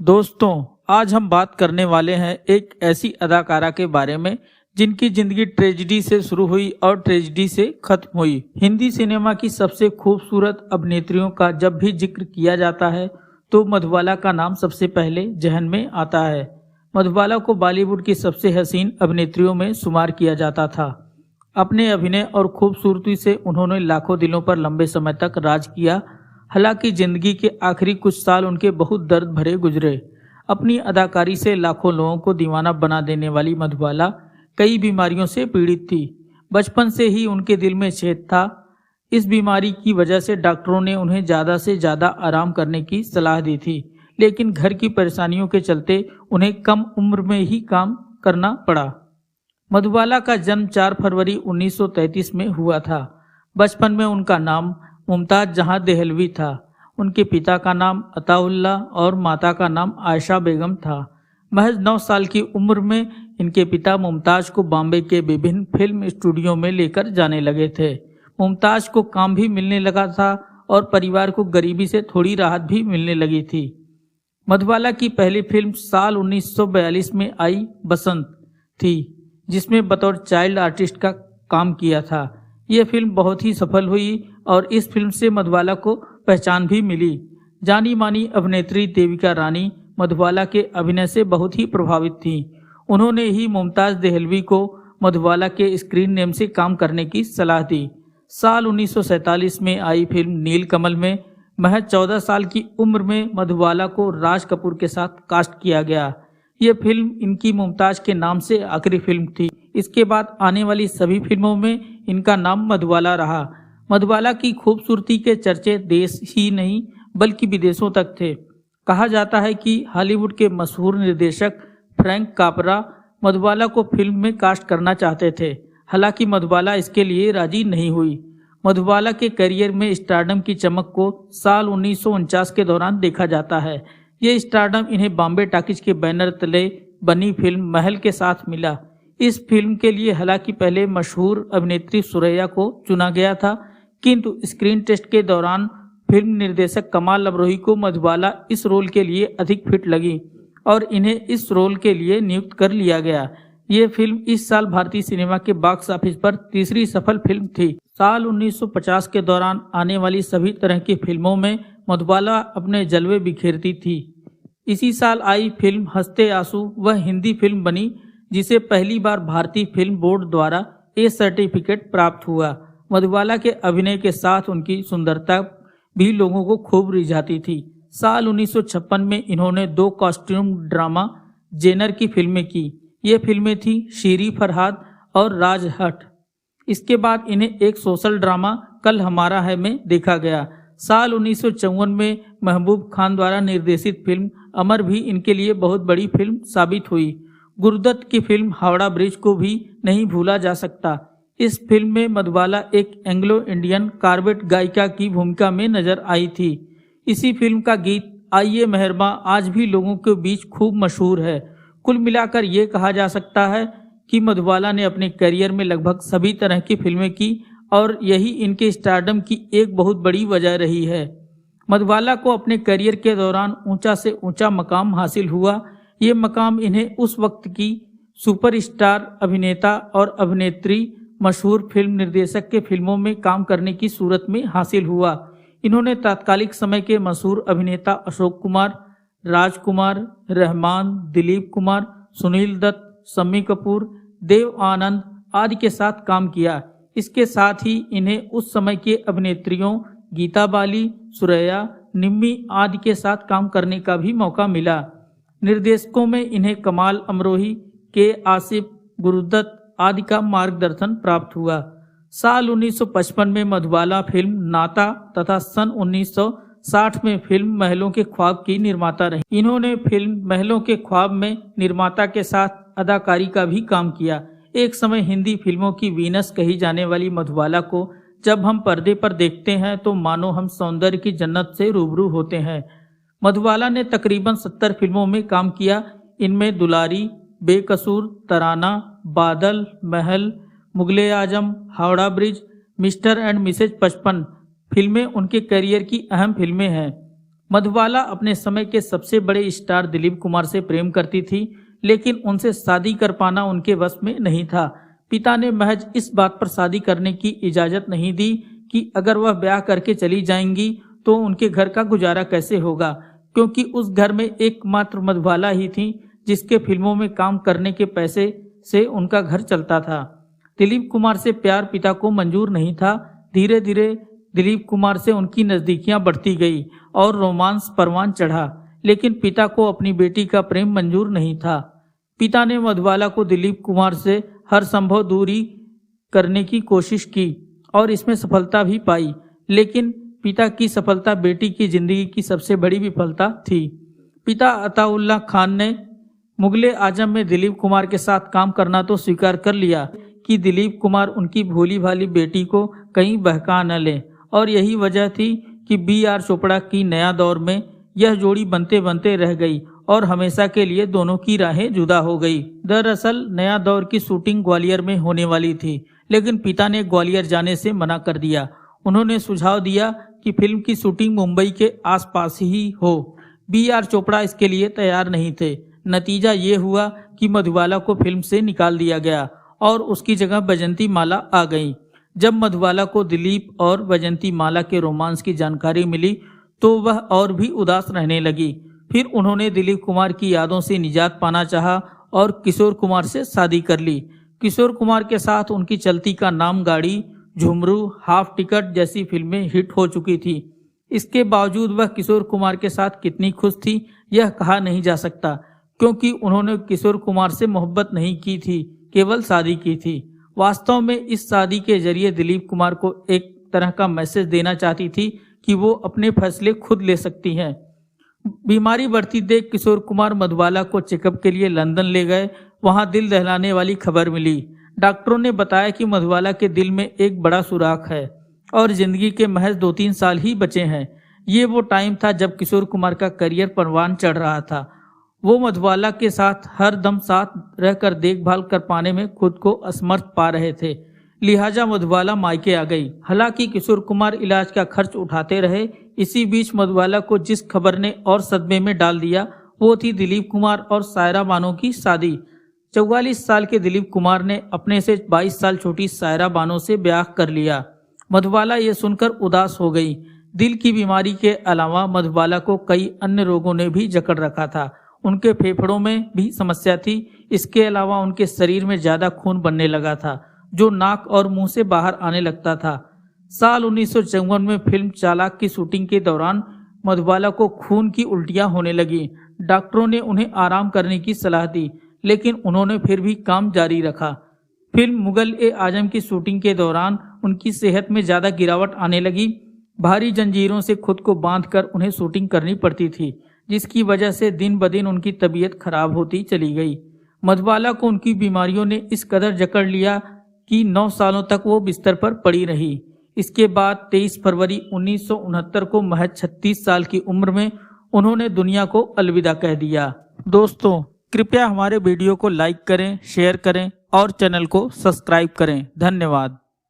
दोस्तों, आज हम बात करने वाले हैं एक ऐसी अदाकारा के बारे में जिनकी जिंदगी ट्रेजेडी से शुरू हुई और ट्रेजेडी से खत्म हुई। हिंदी सिनेमा की सबसे खूबसूरत अभिनेत्रियों का जब भी जिक्र किया जाता है तो मधुबाला का नाम सबसे पहले जहन में आता है। मधुबाला को बॉलीवुड की सबसे हसीन अभिनेत्रियों में शुमार किया जाता था। अपने अभिनय और खूबसूरती से उन्होंने लाखों दिलों पर लंबे समय तक राज किया। हालांकि जिंदगी के आखिरी कुछ साल उनके बहुत दर्द भरे गुजरे। अपनी अदाकारी से लाखों लोगों को दीवाना बना देने वाली मधुबाला कई बीमारियों से पीड़ित थी। बचपन से ही उनके दिल में छेद था। इस बीमारी की वजह से डॉक्टरों ने उन्हें ज़्यादा से ज़्यादा आराम करने की सलाह दी थी, लेकिन घर की परेशानियों के चलते उन्हें कम उम्र में ही काम करना पड़ा। मधुबाला का जन्म 4 फरवरी 1933 में हुआ था। बचपन में उनका नाम मुमताज़ जहां देहलवी था। उनके पिता का नाम अताउल्ला और माता का नाम आयशा बेगम था। महज 9 साल की उम्र में इनके पिता मुमताज़ को बॉम्बे के विभिन्न फिल्म स्टूडियो में लेकर जाने लगे थे। मुमताज़ को काम भी मिलने लगा था और परिवार को गरीबी से थोड़ी राहत भी मिलने लगी थी। मधुबाला की पहली फिल्म साल 1942 में आई बसंत थी, जिसमें बतौर चाइल्ड आर्टिस्ट का काम किया था। यह फिल्म बहुत ही सफल हुई और इस फिल्म से मधुबाला को पहचान भी मिली। जानी मानी अभिनेत्री देविका रानी मधुबाला के अभिनय से बहुत ही प्रभावित थी। उन्होंने ही मुमताज़ देहलवी को मधुबाला के स्क्रीन नेम से काम करने की सलाह दी। साल 1947 में आई फिल्म नीलकमल में महज 14 साल की उम्र में मधुबाला को राज कपूर के साथ कास्ट किया गया। यह फिल्म इनकी मुमताज़ के नाम से आखिरी फिल्म थी। इसके बाद आने वाली सभी फिल्मों में इनका नाम मधुबाला रहा। मधुबाला की खूबसूरती के चर्चे देश ही नहीं बल्कि विदेशों तक थे। कहा जाता है कि हॉलीवुड के मशहूर निर्देशक फ्रैंक कापरा मधुबाला को फिल्म में कास्ट करना चाहते थे। हालांकि मधुबाला इसके लिए राजी नहीं हुई। मधुबाला के करियर में स्टारडम की चमक को साल 1949 के दौरान देखा जाता है। ये स्टारडम इन्हें बॉम्बे टॉकीज के बैनर तले बनी फिल्म महल के साथ मिला। इस फिल्म के लिए हालांकि पहले मशहूर अभिनेत्री सुरैया को चुना गया था, किंतु स्क्रीन टेस्ट के दौरान फिल्म निर्देशक कमाल अमरोही को मधुबाला इस रोल के लिए अधिक फिट लगी और इन्हें इस रोल के लिए नियुक्त कर लिया गया। ये फिल्म इस साल भारतीय सिनेमा के बॉक्स ऑफिस पर तीसरी सफल फिल्म थी। साल 1950 के दौरान आने वाली सभी तरह की फिल्मों में मधुबाला अपने जलवे बिखेरती थी। इसी साल आई फिल्म हंसते आंसू वह हिंदी फिल्म बनी जिसे पहली बार भारतीय फिल्म बोर्ड द्वारा ए सर्टिफिकेट प्राप्त हुआ। मधुबाला के अभिनय के साथ उनकी सुंदरता भी लोगों को खूब रिझाती थी। साल 1956 में इन्होंने 2 कॉस्ट्यूम ड्रामा जेनर की फिल्में की। ये फिल्में थी शीरी फरहाद और राजहट। इसके बाद इन्हें एक सोशल ड्रामा कल हमारा है में देखा गया। साल 1954 में महबूब खान द्वारा निर्देशित फिल्म अमर भी इनके लिए बहुत बड़ी फिल्म साबित हुई। गुरुदत्त की फिल्म हावड़ा ब्रिज को भी नहीं भूला जा सकता। इस फिल्म में मधुबाला एक एंग्लो इंडियन कार्बेट गायिका की भूमिका में नजर आई थी। इसी फिल्म का गीत आइए मेहरबा आज भी लोगों के बीच खूब मशहूर है। कुल मिलाकर ये कहा जा सकता है कि मधुबाला ने अपने करियर में लगभग सभी तरह की फिल्में की और यही इनके स्टारडम की एक बहुत बड़ी वजह रही है। मधुबाला को अपने करियर के दौरान ऊंचा से ऊंचा मकाम हासिल हुआ। ये मकाम इन्हें उस वक्त की सुपरस्टार अभिनेता और अभिनेत्री मशहूर फिल्म निर्देशक के फिल्मों में काम करने की सूरत में हासिल हुआ। इन्होंने तत्कालिक समय के मशहूर अभिनेता अशोक कुमार, राजकुमार, रहमान, दिलीप कुमार, सुनील दत्त, शम्मी कपूर, देव आनंद आदि के साथ काम किया। इसके साथ ही इन्हें उस समय के अभिनेत्रियों गीता बाली, सुरैया, निम्मी आदि के साथ काम करने का भी मौका मिला। निर्देशकों में इन्हें कमाल अमरोही, के आसिफ, गुरुदत्त आदि का मार्गदर्शन प्राप्त हुआ। साल 1955 में मधुबाला फिल्म नाता तथा सन 1960 में फिल्म महलों के ख्वाब की निर्माता रही। इन्होंने फिल्म महलों के ख्वाब में निर्माता के साथ अदाकारी का भी काम किया। एक समय हिंदी फिल्मों की वीनस कही जाने वाली मधुबाला को जब हम पर्दे पर देखते हैं तो मानो हम सौंदर्य की जन्नत से रूबरू होते हैं। मधुबाला ने तकरीबन 70 फिल्मों में काम किया। इनमें दुलारी, बेकसूर, Tarana, Baadal, Mahal, Mughle Azam, Howrah Bridge, mister and missus 55 फिल्में उनके करियर की अहम फिल्में हैं। मधुबाला अपने समय के सबसे बड़े स्टार दिलीप कुमार से प्रेम करती थी, लेकिन उनसे शादी कर पाना उनके वश में नहीं था। पिता ने महज इस बात पर शादी करने की इजाज़त नहीं दी कि अगर वह ब्याह करके चली जाएंगी तो उनके घर का गुजारा कैसे होगा, क्योंकि उस घर में एकमात्र मधुबाला ही थी जिसके फिल्मों में काम करने के पैसे से उनका घर चलता था। दिलीप कुमार से प्यार पिता को मंजूर नहीं था। धीरे धीरे दिलीप कुमार से उनकी नज़दीकियां बढ़ती गई और रोमांस परवान चढ़ा, लेकिन पिता को अपनी बेटी का प्रेम मंजूर नहीं था। पिता ने मधुबाला को दिलीप कुमार से हर संभव दूरी करने की कोशिश की और इसमें सफलता भी पाई, लेकिन पिता की सफलता बेटी की जिंदगी की सबसे बड़ी विफलता थी। पिता अताउल्लाह खान ने मुगले आजम में दिलीप कुमार के साथ काम करना तो स्वीकार कर लिया कि दिलीप कुमार उनकी भोली भाली बेटी को कहीं बहका न ले, और यही वजह थी कि B.R. चोपड़ा की नया दौर में यह जोड़ी बनते बनते रह गई और हमेशा के लिए दोनों की राहें जुदा हो गई। दरअसल नया दौर की शूटिंग ग्वालियर में होने वाली थी, लेकिन पिता ने ग्वालियर जाने से मना कर दिया। उन्होंने सुझाव दिया कि फिल्म की शूटिंग मुंबई के आसपास ही हो। B.R. चोपड़ा इसके लिए तैयार नहीं थे। नतीजा ये हुआ कि मधुबाला को फिल्म से निकाल दिया गया और उसकी जगह बैजंती माला आ गई। जब मधुबाला को दिलीप और बैजंती माला के रोमांस की जानकारी मिली तो वह और भी उदास रहने लगी। फिर उन्होंने दिलीप कुमार की यादों से निजात पाना चाहा और किशोर कुमार से शादी कर ली। किशोर कुमार के साथ उनकी चलती का नाम गाड़ी, झुमरू, हाफ टिकट जैसी फिल्में हिट हो चुकी थी। इसके बावजूद वह किशोर कुमार के साथ कितनी खुश थी यह कहा नहीं जा सकता, क्योंकि उन्होंने किशोर कुमार से मोहब्बत नहीं की थी, केवल शादी की थी। वास्तव में इस शादी के जरिए दिलीप कुमार को एक तरह का मैसेज देना चाहती थी कि वो अपने फैसले खुद ले सकती हैं। बीमारी बढ़ती देख किशोर कुमार मधुबाला को चेकअप के लिए लंदन ले गए। वहां दिल दहलाने वाली खबर मिली। डॉक्टरों ने बताया कि मधुबाला के दिल में एक बड़ा सुराख है और जिंदगी के महज 2-3 साल ही बचे हैं। ये वो टाइम था जब किशोर कुमार का करियर परवान चढ़ रहा था। वो मधुबाला के साथ हर दम साथ रहकर देखभाल कर पाने में खुद को असमर्थ पा रहे थे, लिहाजा मधुबाला मायके आ गई। हालांकि किशोर कुमार इलाज का खर्च उठाते रहे। इसी बीच मधुबाला को जिस खबर ने और सदमे में डाल दिया वो थी दिलीप कुमार और सायरा बानो की शादी। 44 साल के दिलीप कुमार ने अपने से 22 साल छोटी सायरा बानो से ब्याह कर लिया। मधुबाला ये सुनकर उदास हो गई। दिल की बीमारी के अलावा मधुबाला को कई अन्य रोगों ने भी जकड़ रखा था। उनके फेफड़ों में भी समस्या थी। इसके अलावा उनके शरीर में ज्यादा खून बनने लगा था, जो नाक और मुंह से बाहर आने लगता था। साल 1954 में फिल्म चालाक की शूटिंग के दौरान मधुबाला को खून की उल्टियां होने लगी। डॉक्टरों ने उन्हें आराम करने की सलाह दी, लेकिन उन्होंने फिर भी काम जारी रखा। फिल्म मुगल-ए-आजम की शूटिंग के दौरान उनकी सेहत में ज्यादा गिरावट आने लगी। भारी जंजीरों से खुद को बांधकर उन्हें शूटिंग करनी पड़ती थी, जिसकी वजह से दिन ब दिन उनकी तबीयत खराब होती चली गई। मधुबाला को उनकी बीमारियों ने इस कदर जकड़ लिया कि 9 सालों तक वो बिस्तर पर पड़ी रही। इसके बाद 23 फरवरी 1969 को महज 36 साल की उम्र में उन्होंने दुनिया को अलविदा कह दिया। दोस्तों, कृपया हमारे वीडियो को लाइक करें, शेयर करें और चैनल को सब्सक्राइब करें। धन्यवाद।